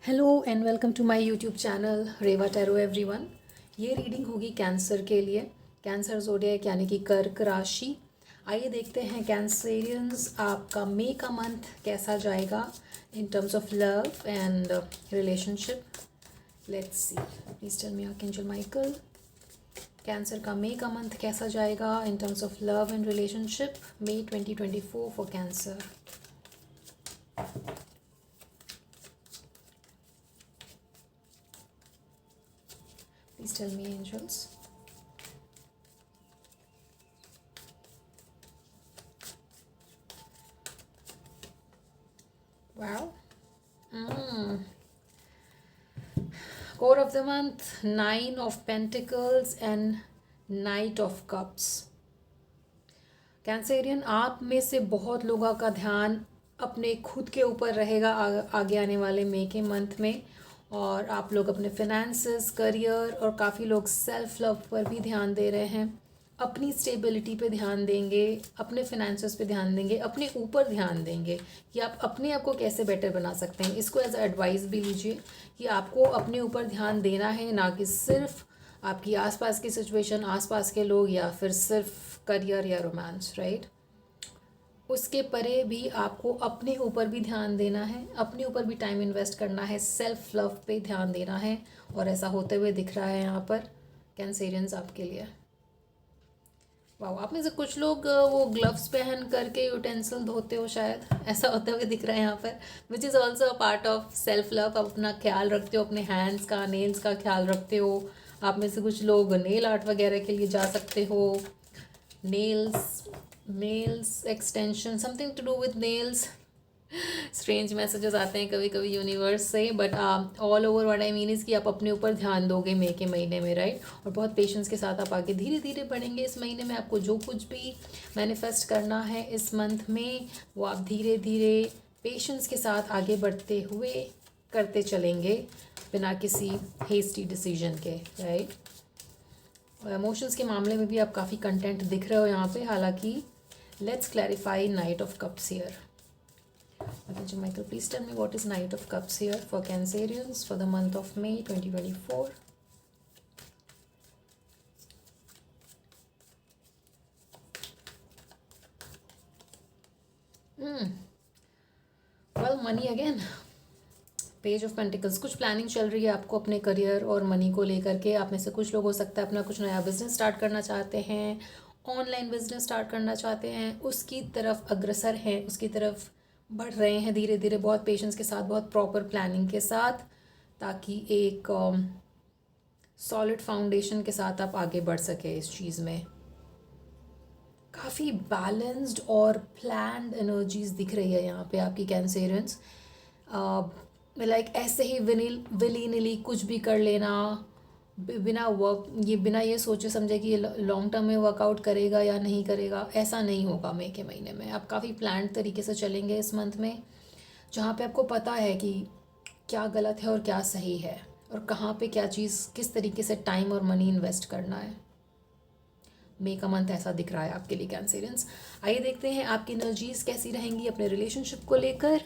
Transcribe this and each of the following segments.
Hello and welcome to my YouTube channel Reva tarot everyone. ये reading होगी cancer के लिए। कैंसर ज़ोडिएक यानी कि कर्क राशि। आइए देखते हैं कैंसरियंस आपका मई का मंथ कैसा जाएगा in terms of love and relationship. Let's see, please tell me archangel Michael, cancer का मई का मंथ कैसा जाएगा in terms of love and relationship, May 2024 for cancer. Please tell me, angels. Wow. Core of the month, Nine of Pentacles and Knight of Cups. Cancerian, आप में से बहुत लोगों का ध्यान अपने खुद के ऊपर रहेगा आगे आने वाले मई के मंथ में। और आप लोग अपने फिनेंसेस, करियर और काफ़ी लोग सेल्फ लव पर भी ध्यान दे रहे हैं। अपनी स्टेबिलिटी पे ध्यान देंगे, अपने फिनेंसेस पे ध्यान देंगे, अपने ऊपर ध्यान देंगे कि आप अपने आप को कैसे बेटर बना सकते हैं। इसको एज एडवाइस भी लीजिए कि आपको अपने ऊपर ध्यान देना है, ना कि सिर्फ आपकी आसपास की सिचुएशन, आसपास के लोग या फिर सिर्फ करियर या रोमांस, राइट। उसके परे भी आपको अपने ऊपर भी ध्यान देना है, अपने ऊपर भी टाइम इन्वेस्ट करना है, सेल्फ लव पे ध्यान देना है। और ऐसा होते हुए दिख रहा है यहाँ पर कैंसेरियंस आपके लिए। वाह, आप में से कुछ लोग वो ग्लव्स पहन करके यूटेंसिल धोते हो, शायद ऐसा होते हुए दिख रहा है यहाँ पर, which is also a part of self love. आप अपना ख्याल रखते हो, अपने हैंड्स का, नेल्स का ख्याल रखते हो। आप में से कुछ लोग नेल आर्ट वगैरह के लिए जा सकते हो। Nails extension, something to do with nails. Strange messages आते हैं कभी कभी यूनिवर्स से, but all over what I mean is कि आप अपने ऊपर ध्यान दोगे मई के महीने में, राइट। और बहुत पेशेंस के साथ आप आगे धीरे धीरे बढ़ेंगे इस महीने में। आपको जो कुछ भी मैनिफेस्ट करना है इस मंथ में, वो आप धीरे धीरे पेशेंस के साथ आगे बढ़ते हुए करते चलेंगे, बिना किसी हेस्टी डिसीजन के, राइट। इमोशंस के मामले में भी आप काफ़ी कंटेंट दिख रहे हो यहाँ पे। हालांकि let's clarify night of cups here. Okay, Michael, please tell me what is Knight of Cups here for Cancerians for the month of May 2024. Well, money again. Page of pentacles. कुछ planning चल रही है आपको अपने career और money को लेकर के। आप में से कुछ लोग हो सकता है अपना कुछ नया बिजनेस स्टार्ट करना चाहते हैं, ऑनलाइन बिजनेस स्टार्ट करना चाहते हैं, उसकी तरफ अग्रसर हैं, उसकी तरफ बढ़ रहे हैं धीरे धीरे, बहुत पेशेंस के साथ, बहुत प्रॉपर प्लानिंग के साथ, ताकि एक सॉलिड फाउंडेशन के साथ आप आगे बढ़ सके इस चीज़ में। काफ़ी बैलेंस्ड और प्लान्ड एनर्जीज दिख रही है यहाँ पे आपकी कैंसेरियंस। लाइक ऐसे ही विली निली कुछ भी कर लेना, बिना ये सोचे समझे कि ये लॉन्ग टर्म में वर्कआउट करेगा या नहीं करेगा, ऐसा नहीं होगा मई के महीने में। आप काफ़ी प्लान्ड तरीके से चलेंगे इस मंथ में, जहाँ पे आपको पता है कि क्या गलत है और क्या सही है, और कहाँ पे क्या चीज़ किस तरीके से टाइम और मनी इन्वेस्ट करना है। मई का मंथ ऐसा दिख रहा है आपके लिए कैंसेरियंस। आइए देखते हैं आपकी एनर्जीज कैसी रहेंगी अपने रिलेशनशिप को लेकर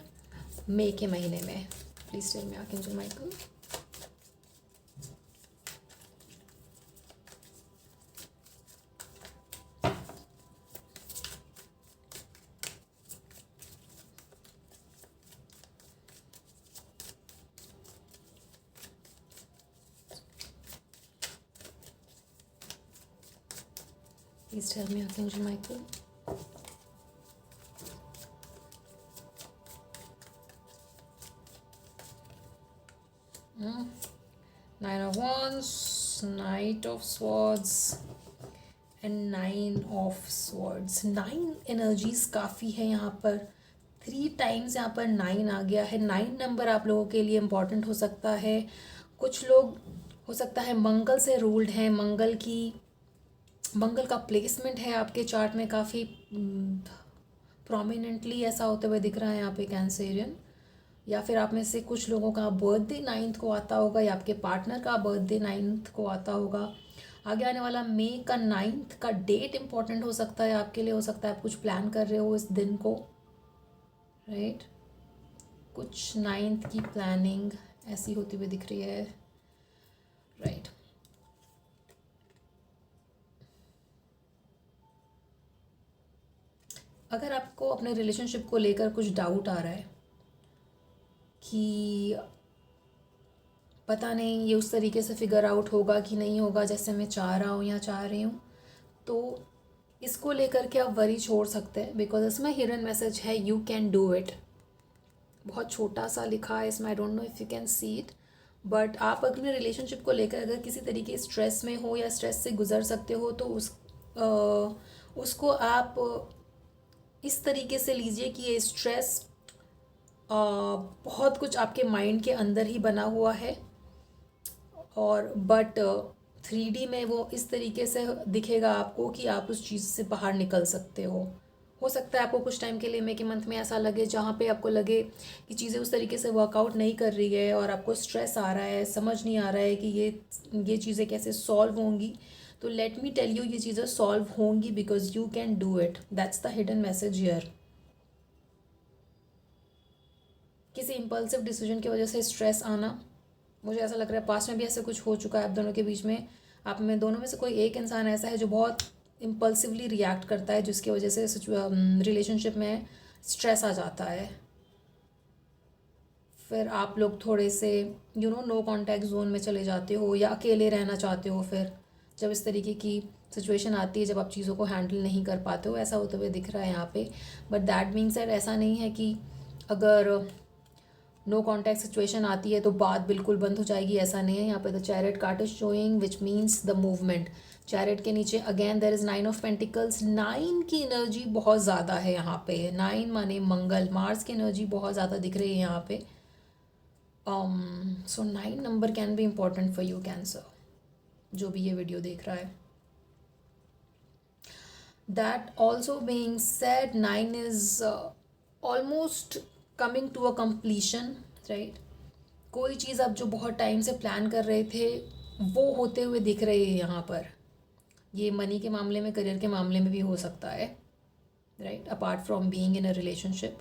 मई के महीने में। Please tell me archangel Michael. Please tell me, Archangel Michael. Nine of Wands, Knight of Swords and Nine of Swords. 9 energies काफ़ी है यहाँ पर। 3 टाइम्स यहाँ पर 9 आ गया है। 9 नंबर आप लोगों के लिए इम्पॉर्टेंट हो सकता है। कुछ लोग हो सकता है मंगल से रूल्ड हैं, मंगल का प्लेसमेंट है आपके चार्ट में काफ़ी प्रोमिनेंटली ऐसा होते हुए दिख रहा है यहाँ पे कैंसेरियन। या फिर आप में से कुछ लोगों का बर्थडे 9th को आता होगा, या आपके पार्टनर का बर्थडे 9th को आता होगा। आगे आने वाला मई का 9th का डेट इम्पॉर्टेंट हो सकता है आपके लिए। हो सकता है आप कुछ प्लान कर रहे हो इस दिन को, राइट। कुछ 9th की प्लानिंग ऐसी होती हुई दिख रही है, राइट। अगर आपको अपने रिलेशनशिप को लेकर कुछ डाउट आ रहा है कि पता नहीं ये उस तरीके से फिगर आउट होगा कि नहीं होगा जैसे मैं चाह रहा हूँ या चाह रही हूँ, तो इसको लेकर के आप वरी छोड़ सकते हैं, बिकॉज इसमें हिडन मैसेज है, यू कैन डू इट। बहुत छोटा सा लिखा है इसमें, I don't know if you can see it, but आप अपने रिलेशनशिप को लेकर अगर किसी तरीके स्ट्रेस में हो या स्ट्रेस से गुजर सकते हो, तो उसको आप इस तरीके से लीजिए कि ये स्ट्रेस बहुत कुछ आपके माइंड के अंदर ही बना हुआ है, और बट 3D में वो इस तरीके से दिखेगा आपको कि आप उस चीज़ से बाहर निकल सकते हो सकता है आपको कुछ टाइम के लिए मे के मंथ में ऐसा लगे जहाँ पे आपको लगे कि चीज़ें उस तरीके से वर्कआउट नहीं कर रही है और आपको स्ट्रेस आ रहा है, समझ नहीं आ रहा है कि ये चीज़ें कैसे सॉल्व होंगी। तो लेट मी टेल यू, ये चीज़ें सॉल्व होंगी because you can do it. That's the hidden message here. किसी इम्पल्सिव डिसीजन की वजह से स्ट्रेस आना, मुझे ऐसा लग रहा है पास्ट में भी ऐसा कुछ हो चुका है आप दोनों के बीच में। आप में दोनों में से कोई एक इंसान ऐसा है जो बहुत इम्पल्सिवली रिएक्ट करता है, जिसकी वजह से रिलेशनशिप में स्ट्रेस आ जाता है। फिर आप लोग थोड़े से नो कॉन्टैक्ट जोन में चले जाते हो या अकेले रहना चाहते हो। फिर जब इस तरीके की सिचुएशन आती है, जब आप चीज़ों को हैंडल नहीं कर पाते हो, ऐसा होते हुए दिख रहा है यहाँ पे। बट दैट मीन्स दैट ऐसा नहीं है कि अगर नो कॉन्टैक्ट सिचुएशन आती है तो बात बिल्कुल बंद हो जाएगी, ऐसा नहीं है। यहाँ पे the chariot card is showing which means the movement. Chariot के नीचे again there is 9 of pentacles. 9 की एनर्जी बहुत ज़्यादा है यहाँ पे। 9 माने मंगल, मार्स की एनर्जी बहुत ज़्यादा दिख रही है यहाँ पे। So 9 number can be important for you cancer, जो भी ये वीडियो देख रहा है। That also being said, 9 is almost coming to a completion, right. कोई चीज़ आप जो बहुत टाइम से प्लान कर रहे थे वो होते हुए दिख रही है यहाँ पर। ये मनी के मामले में, करियर के मामले में भी हो सकता है, right, apart from being in a relationship.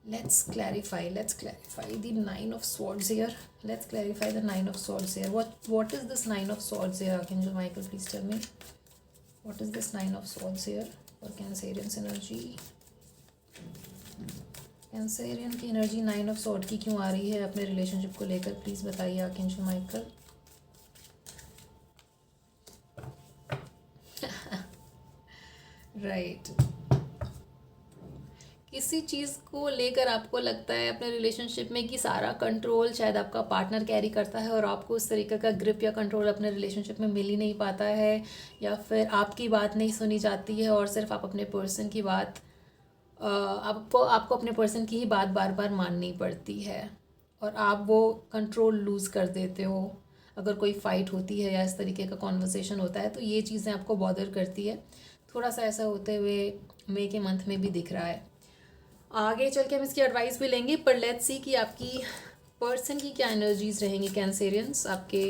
let's clarify the 9 of swords here. Let's clarify the 9 of swords here. What is this 9 of swords here? Archangel Michael, please tell me, what is this 9 of swords here for Cancerian's energy? कैंसरियन की energy 9 of sword की क्यों आ रही है अपने relationship को लेकर? Please बताइए archangel Michael. Right किसी चीज़ को लेकर आपको लगता है अपने रिलेशनशिप में कि सारा कंट्रोल शायद आपका पार्टनर कैरी करता है और आपको उस तरीके का ग्रिप या कंट्रोल अपने रिलेशनशिप में मिल ही नहीं पाता है, या फिर आपकी बात नहीं सुनी जाती है और सिर्फ आप अपने पर्सन की बात आपको अपने पर्सन की ही बात बार बार माननी पड़ती है और आप वो कंट्रोल लूज़ कर देते हो। अगर कोई फ़ाइट होती है या इस तरीके का कॉन्वर्सेशन होता है तो ये चीज़ें आपको बॉदर करती है। थोड़ा सा ऐसा होते हुए मई के मंथ में भी दिख रहा है। आगे चल के हम इसकी एडवाइस भी लेंगे, पर लेट्स सी कि आपकी पर्सन की क्या एनर्जीज रहेंगी कैंसेरियंस आपके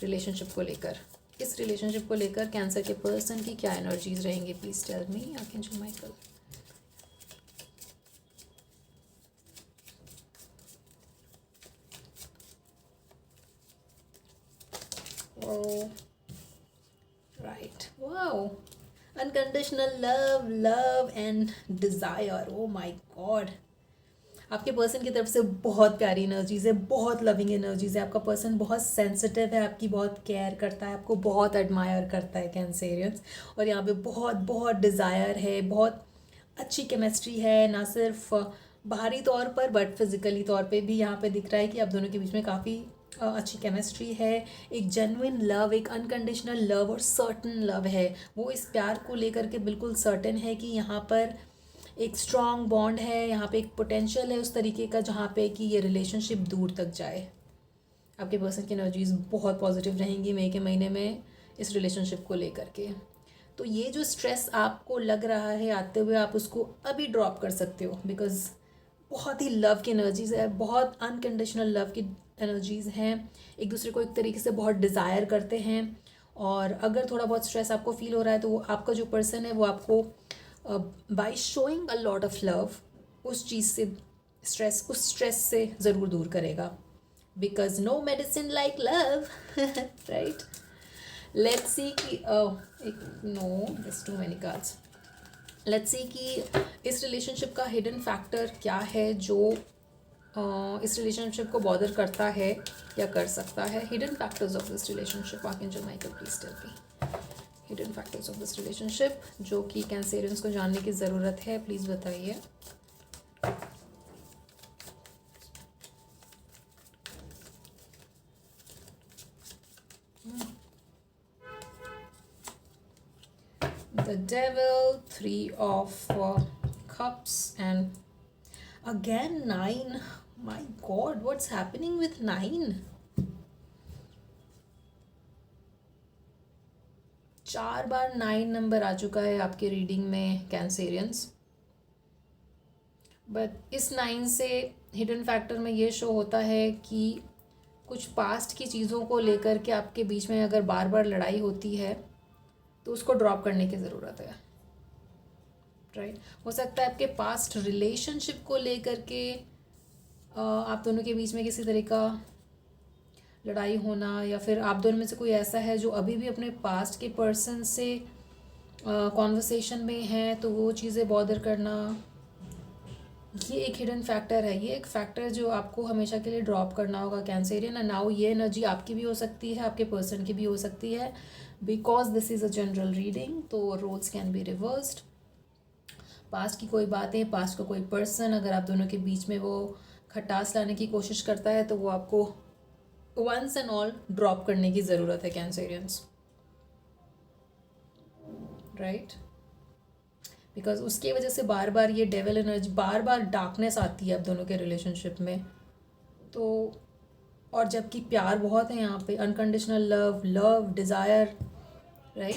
रिलेशनशिप को लेकर। इस रिलेशनशिप को लेकर कैंसर के पर्सन की क्या एनर्जीज रहेंगी? Please tell me archangel Michael. Right, wow, unconditional love and desire. Oh my god, आपके पर्सन की तरफ से बहुत प्यारी एनर्जीज़ है, बहुत लविंग एनर्जीज़ है। आपका पर्सन बहुत सेंसिटिव है, आपकी बहुत केयर करता है, आपको बहुत एडमायर करता है कैंसेरियंस। और यहाँ पे बहुत बहुत डिज़ायर है, बहुत अच्छी केमिस्ट्री है, ना सिर्फ बाहरी तौर पर बट फिज़िकली तौर पे भी यहाँ पे दिख रहा है कि आप दोनों के बीच में काफ़ी अच्छी केमिस्ट्री है। एक जेन्युइन लव, एक अनकंडीशनल लव और सर्टन लव है। वो इस प्यार को लेकर के बिल्कुल सर्टन है कि यहाँ पर एक स्ट्रॉन्ग बॉन्ड है, यहाँ पे एक पोटेंशियल है उस तरीके का जहाँ पे कि ये रिलेशनशिप दूर तक जाए। आपके पर्सन की एनर्जीज बहुत पॉजिटिव रहेंगी मई के महीने में इस रिलेशनशिप को लेकर के। तो ये जो स्ट्रेस आपको लग रहा है आते हुए, आप उसको अभी ड्रॉप कर सकते हो, बिकॉज बहुत ही लव की एनर्जीज़ है, बहुत अनकंडीशनल लव की एनर्जीज़ हैं। एक दूसरे को एक तरीके से बहुत डिज़ायर करते हैं। और अगर थोड़ा बहुत स्ट्रेस आपको फील हो रहा है तो वो आपका जो पर्सन है वो आपको by showing a lot of love उस चीज़ से स्ट्रेस, उस स्ट्रेस से ज़रूर दूर करेगा, because no medicine like love, right. Let's see कि एक no this too many cards. Let's see कि इस रिलेशनशिप का हिडन फैक्टर क्या है जो इस रिलेशनशिप को बॉदर करता है या कर सकता है। Hidden factors of this relationship, archangel Michael please tell me hidden factors of this relationship जो कि कैंसेरियंस को जानने की ज़रूरत है, प्लीज़ बताइए। The devil, 3 of cups, and again 9. My god, what's happening with 9? 4 bar 9 number आ चुका है आपके रीडिंग में कैंसेरियंस। बट इस 9 से हिडन फैक्टर में ये शो होता है कि कुछ पास्ट की चीज़ों को लेकर के आपके बीच में अगर बार बार लड़ाई होती है तो उसको ड्रॉप करने की ज़रूरत है, राइट। हो सकता है आपके पास्ट रिलेशनशिप को लेकर के आप दोनों के बीच में किसी तरह का लड़ाई होना, या फिर आप दोनों में से कोई ऐसा है जो अभी भी अपने पास्ट के पर्सन से कॉन्वर्सेशन में है, तो वो चीज़ें बॉदर करना, ये एक हिडन फैक्टर है। ये एक फैक्टर जो आपको हमेशा के लिए ड्रॉप करना होगा कैंसेरियन। एंड नाउ ये एनर्जी आपकी भी हो सकती है, आपके पर्सन की भी हो सकती है, because this is a general reading, तो roles can be reversed. Past की कोई बातें, पास्ट का कोई पर्सन अगर आप दोनों के बीच में वो खटास लाने की कोशिश करता है तो वो आपको वंस एंड ऑल ड्रॉप करने की ज़रूरत है कैंसेरियंस, राइट। बिकॉज उसके वजह से बार बार ये डेविल एनर्जी, बार बार डार्कनेस आती है आप दोनों के रिलेशनशिप में। तो और जबकि प्यार बहुत है यहाँ पे, अनकंडीशनल लव डिज़ायर, राइट।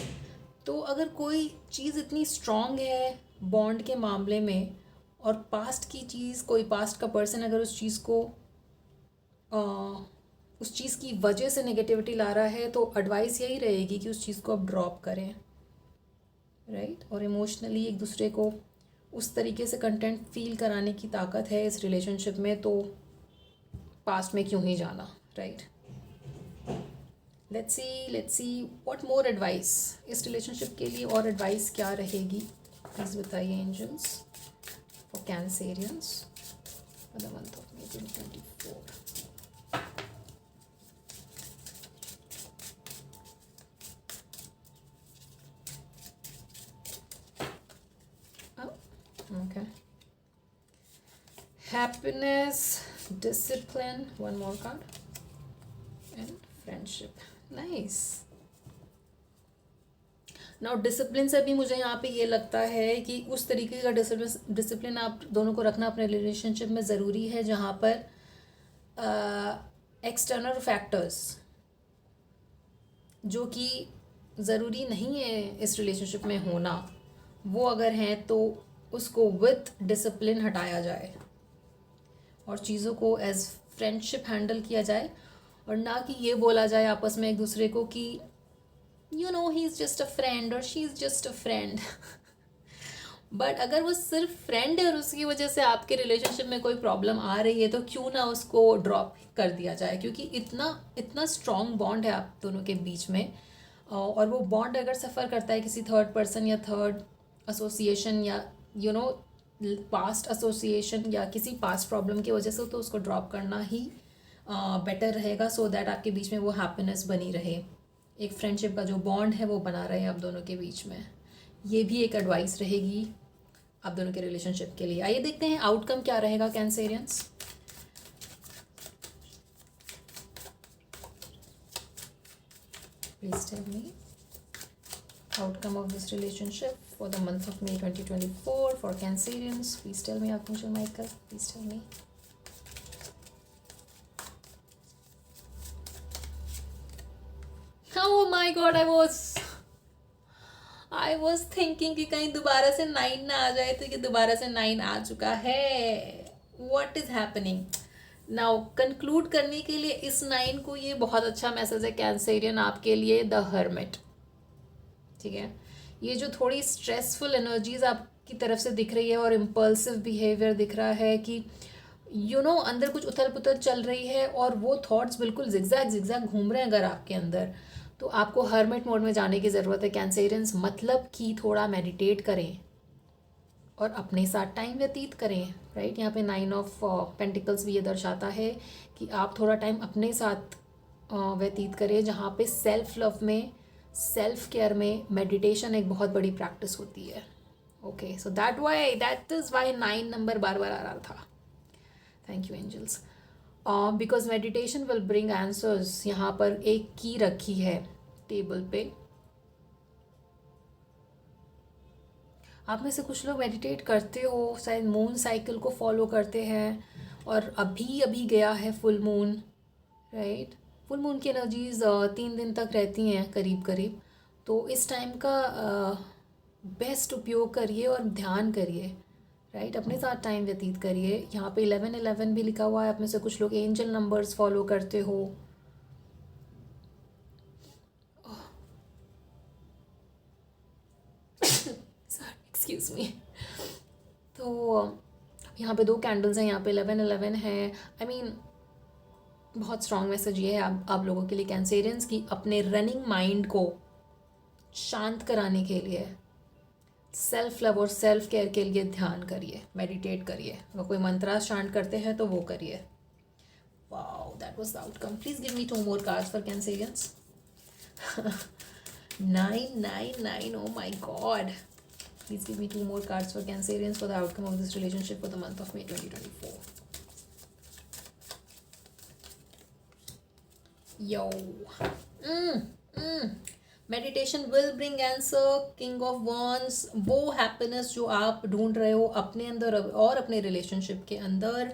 तो अगर कोई चीज़ इतनी स्ट्रॉन्ग है बॉन्ड के मामले में, और पास्ट की चीज़, कोई पास्ट का पर्सन अगर उस चीज़ को उस चीज़ की वजह से नेगेटिविटी ला रहा है, तो एडवाइस यही रहेगी कि उस चीज़ को आप ड्रॉप करें, राइट। और इमोशनली एक दूसरे को उस तरीके से कंटेंट फील कराने की ताकत है इस रिलेशनशिप में, तो पास्ट में क्यों ही जाना, right. Let's see what more advice इस रिलेशनशिप के लिए, और एडवाइस क्या रहेगी, प्लीज़ बताइए angels for cancerians for the month of May 2024। Okay. Happiness, discipline, one more card, and friendship. Nice. Now discipline से भी मुझे यहाँ पे ये लगता है कि उस तरीके का डिसिप्लिन आप दोनों को रखना अपने रिलेशनशिप में ज़रूरी है जहाँ पर एक्सटर्नल फैक्टर्स जो कि ज़रूरी नहीं है इस रिलेशनशिप में होना, वो अगर हैं तो उसको विथ डिसिप्लिन हटाया जाए और चीज़ों को एज फ्रेंडशिप हैंडल किया जाए, और ना कि ये बोला जाए आपस में एक दूसरे को कि you know he is just a friend और she is just a friend. But अगर वो सिर्फ फ्रेंड है और उसकी वजह से आपके रिलेशनशिप में कोई प्रॉब्लम आ रही है, तो क्यों ना उसको ड्रॉप कर दिया जाए, क्योंकि इतना स्ट्रॉन्ग बॉन्ड है आप दोनों के बीच में। और वो बॉन्ड अगर सफ़र करता है किसी थर्ड पर्सन या थर्ड एसोसिएशन या यू नो पास्ट एसोसिएशन या किसी पास्ट प्रॉब्लम की वजह से, तो उसको ड्रॉप करना ही बेटर रहेगा, सो दैट आपके बीच में वो हैप्पीनेस बनी रहे, एक फ्रेंडशिप का जो बॉन्ड है वो बना रहे आप दोनों के बीच में। ये भी एक एडवाइस रहेगी आप दोनों के रिलेशनशिप के लिए। आइए देखते हैं आउटकम क्या रहेगा cancerians. Please tell me outcome of this relationship for the month of May 2024 for Cancerians. Please tell me, Archangel Michael. Please tell me. Oh my God, I was thinking कि कहीं दोबारा से 9 ना आ जाए, तो कि दोबारा से 9 आ चुका है। What is happening? Now conclude करने के लिए इस 9 को ये बहुत अच्छा मैसेज है कैंसेरियन आपके लिए, द हर्मिट। ठीक है, ये जो थोड़ी स्ट्रेसफुल एनर्जीज आपकी तरफ से दिख रही है और इम्पल्सिव बिहेवियर दिख रहा है कि अंदर कुछ उथल पुथल चल रही है और वो थॉट्स बिल्कुल जिगजैग जिगजैग घूम रहे हैं अगर आपके अंदर, तो आपको हर्मिट मोड में जाने की ज़रूरत है कैंसेरियंस। मतलब कि थोड़ा मेडिटेट करें और अपने साथ टाइम व्यतीत करें, राइट। यहाँ पे 9 ऑफ पेंटिकल्स भी ये दर्शाता है कि आप थोड़ा टाइम अपने साथ व्यतीत करें, जहाँ पे सेल्फ लव में, सेल्फ केयर में मेडिटेशन एक बहुत बड़ी प्रैक्टिस होती है। Okay, so that is why 9 number बार बार आ रहा था। Thank you angels. Because meditation will bring answers. यहाँ पर एक की रखी है टेबल पे। आप में से कुछ लोग मेडिटेट करते हो, शायद मून साइकिल को फॉलो करते हैं, और अभी अभी गया है full moon, right. Full moon की एनर्जीज 3 दिन तक रहती हैं करीब करीब, तो इस टाइम का बेस्ट उपयोग करिए और ध्यान करिए, राइट। अपने साथ टाइम व्यतीत करिए। यहाँ पे 11-11 भी लिखा हुआ है। आप में से कुछ लोग एंजल नंबर्स फॉलो करते हो। Excuse me. तो यहाँ पे 2 कैंडल्स हैं, यहाँ पे 11-11 है। आई मीन बहुत स्ट्रॉन्ग मैसेज ये है आप लोगों के लिए कैंसेरियंस की, अपने रनिंग माइंड को शांत कराने के लिए सेल्फ लव और सेल्फ केयर के लिए ध्यान करिए, मेडिटेट करिए। अगर कोई मंत्रा चांट करते हैं तो वो करिए। Wow, that was the outcome. Please give me 2 more cards for Cancerians. 999, oh my god. Please give me 2 more cards for Cancerians for the outcome of this relationship for the month of May 2024. Yo. Meditation will bring answer. King of wands, वो happiness जो आप ढूंढ रहे हो अपने अंदर और अपने रिलेशनशिप के अंदर,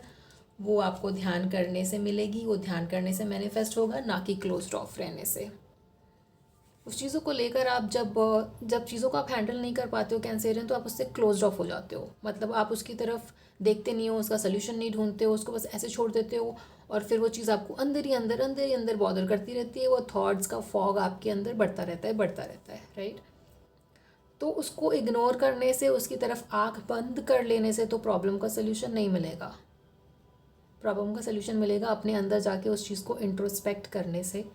वो आपको ध्यान करने से मिलेगी। वो ध्यान करने से मैनिफेस्ट होगा, ना कि क्लोज्ड ऑफ रहने से। उस चीज़ों को लेकर आप जब चीज़ों को आप हैंडल नहीं कर पाते हो कैंसेरियन, तो आप उससे क्लोज्ड ऑफ हो जाते हो। मतलब आप उसकी तरफ देखते नहीं हो, उसका सोल्यूशन नहीं ढूंढते हो, उसको बस ऐसे छोड़ देते हो, और फिर वो चीज़ आपको अंदर ही अंदर बॉदर करती रहती है। वो थॉट्स का फॉग आपके अंदर बढ़ता रहता है, राइट। तो उसको इग्नोर करने से, उसकी तरफ आँख बंद कर लेने से तो प्रॉब्लम का सोल्यूशन नहीं मिलेगा। प्रॉब्लम का सोल्यूशन मिलेगा अपने अंदर जाके उस चीज़ को इंट्रोस्पेक्ट करने से,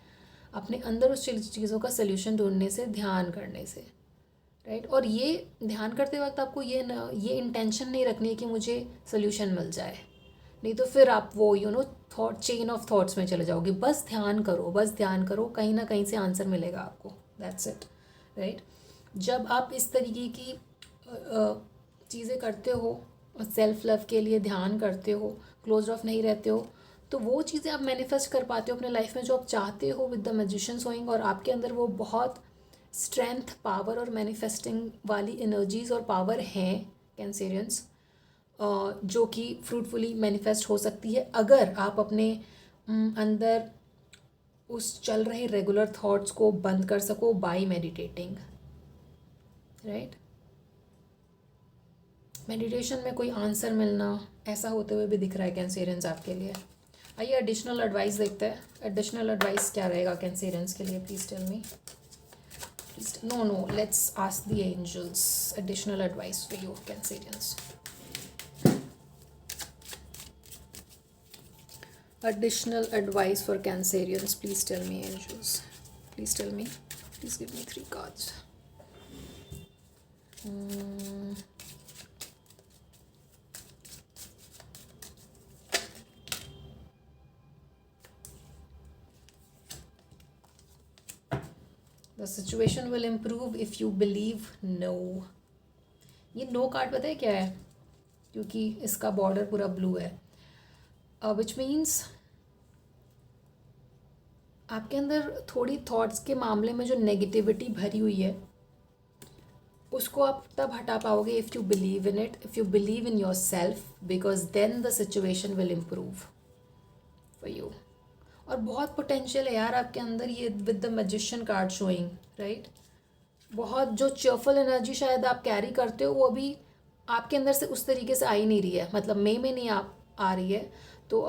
अपने अंदर उस चीज़ों का सोल्यूशन ढूंढने से, ध्यान करने से, राइट। और ये ध्यान करते वक्त आपको ये इंटेंशन नहीं रखनी है कि मुझे सोल्यूशन मिल जाए, नहीं तो फिर आप वो थॉट चेन ऑफ थॉट्स में चले जाओगे। बस ध्यान करो, कहीं ना कहीं से आंसर मिलेगा आपको। That's it, right. जब आप इस तरीके की चीज़ें करते हो, सेल्फ लव के लिए ध्यान करते हो, क्लोज ऑफ नहीं रहते हो, तो वो चीज़ें आप मैनिफेस्ट कर पाते हो अपने लाइफ में जो आप चाहते हो विद द मैजिशियन शोइंग। और आपके अंदर वो बहुत स्ट्रेंथ, पावर और मैनिफेस्टिंग वाली एनर्जीज और पावर हैं कैंसेरियंस, जो कि फ्रूटफुली मैनिफेस्ट हो सकती है अगर आप अपने अंदर उस चल रहे रेगुलर थॉट्स को बंद कर सको बाय मेडिटेटिंग, राइट। मेडिटेशन में कोई आंसर मिलना ऐसा होते हुए भी दिख रहा है कैंसेरियंस आपके लिए। आइए एडिशनल एडवाइस देखते हैं। एडिशनल एडवाइस क्या रहेगा कैंसेरियंस के लिए? Please tell me. No, let's ask the angels additional advice for you cancerians. Additional advice for Cancerians. Please tell me, angels. Please tell me. Please give me 3 cards. The situation will improve if you believe no. ये no card पता है क्या है? क्योंकि इसका border पूरा blue है, which means आपके अंदर थोड़ी थॉट्स के मामले में जो नेगेटिविटी भरी हुई है उसको आप तब हटा पाओगे if you believe in it, if you believe in yourself, because then the situation will improve for you. और बहुत पोटेंशियल है यार आपके अंदर, ये with the magician card showing, right. बहुत जो चेयरफुल एनर्जी शायद आप कैरी करते हो वो अभी आपके अंदर से उस तरीके से आ ही नहीं रही है, मतलब मे में नहीं आ रही है। तो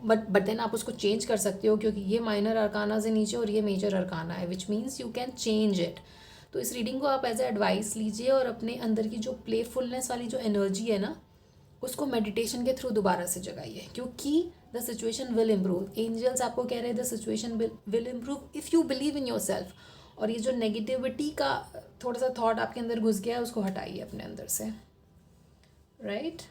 बट देन आप उसको चेंज कर सकते हो, क्योंकि ये माइनर अरकाना से नीचे और ये मेजर अरकाना है, which means you can change it. तो इस रीडिंग को आप एज ए एडवाइस लीजिए और अपने अंदर की जो प्लेफुलनेस वाली जो एनर्जी है ना, उसको मेडिटेशन के थ्रू दोबारा से जगाइए, क्योंकि the situation will improve. Angels आपको कह रहे हैं the situation will improve if you believe in yourself. और ये जो नेगेटिविटी का थोड़ा सा थॉट आपके अंदर घुस गया है, उसको हटाइए अपने अंदर से, राइट।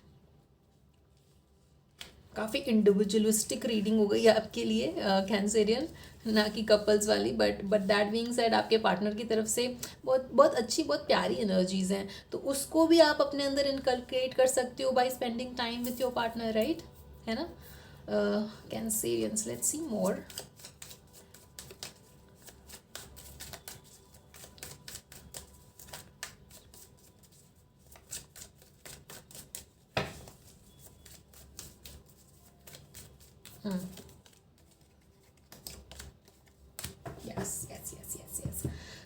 काफ़ी इंडिविजुअलिस्टिक रीडिंग हो गई आपके लिए कैंसेरियन, ना कि कपल्स वाली, बट दैट बीइंग सेड आपके पार्टनर की तरफ से बहुत बहुत अच्छी, बहुत प्यारी एनर्जीज हैं, तो उसको भी आप अपने अंदर इनकलकेट कर सकते हो by spending time with your partner, right, है ना। Cancerians, let's see more. Yes yes yes yes yes.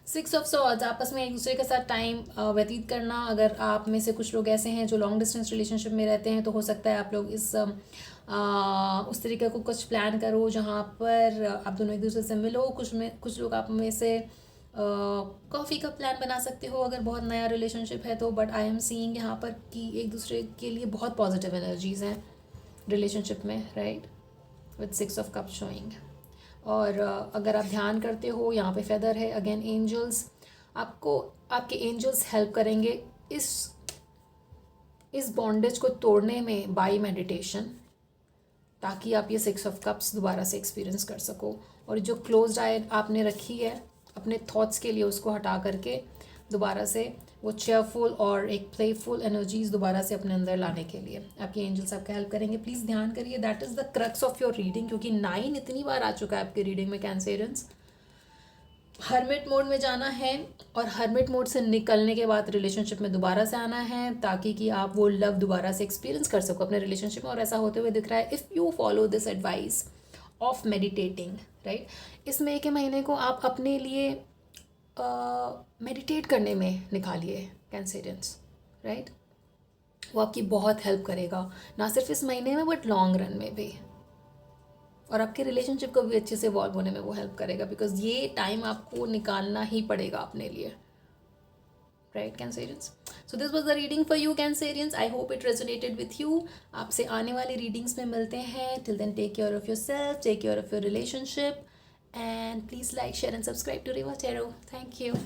6 of swords, आपस में एक दूसरे के साथ टाइम व्यतीत करना। अगर आप में से कुछ लोग ऐसे हैं जो लॉन्ग डिस्टेंस रिलेशनशिप में रहते हैं, तो हो सकता है आप लोग उस तरीके को कुछ प्लान करो जहाँ पर आप दोनों एक दूसरे से मिलो। कुछ लोग आप में से कॉफ़ी का प्लान बना सकते हो अगर बहुत नया रिलेशनशिप है तो। बट आई एम सीइंग यहाँ पर कि एक दूसरे के लिए बहुत पॉजिटिव एनर्जीज हैं रिलेशनशिप में, right, with 6 of cup showing. और अगर आप ध्यान करते हो, यहाँ पे फेदर है अगेन, एंजल्स आपको, आपके एंजल्स हेल्प करेंगे इस बॉन्डेज को तोड़ने में बाय मेडिटेशन, ताकि आप ये 6 ऑफ कप्स दोबारा से एक्सपीरियंस कर सको। और जो क्लोज्ड आई आपने रखी है अपने थॉट्स के लिए, उसको हटा करके दोबारा से वो चेयरफुल और एक प्लेफुल एनर्जीज दोबारा से अपने अंदर लाने के लिए आपके एंजल्स आपका हेल्प करेंगे। प्लीज़ ध्यान करिए, that is the crux of your reading, क्योंकि 9 इतनी बार आ चुका है आपकी रीडिंग में कैंसेरियंस। हर्मिट मोड में जाना है और हर्मिट मोड से निकलने के बाद रिलेशनशिप में दोबारा से आना है, ताकि कि आप वो लव दोबारा से एक्सपीरियंस कर सको अपने रिलेशनशिप में। और ऐसा होते हुए दिख रहा है if you follow this advice of meditating, right. इस मई के महीने को आप अपने लिए मेडिटेट करने में निकालिए कैंसेरियंस, राइट। वो आपकी बहुत हेल्प करेगा, ना सिर्फ इस महीने में बट लॉन्ग रन में भी। और आपके रिलेशनशिप को भी अच्छे से इवॉल्व होने में वो हेल्प करेगा, बिकॉज ये टाइम आपको निकालना ही पड़ेगा अपने लिए, right cancerians. So this was the reading for you cancerians. I hope it resonated with you. आपसे आने वाली रीडिंग्स में मिलते हैं। Till then take care of yourself, take care of your relationship, and please like, share and subscribe to Riva Tarot. Thank you.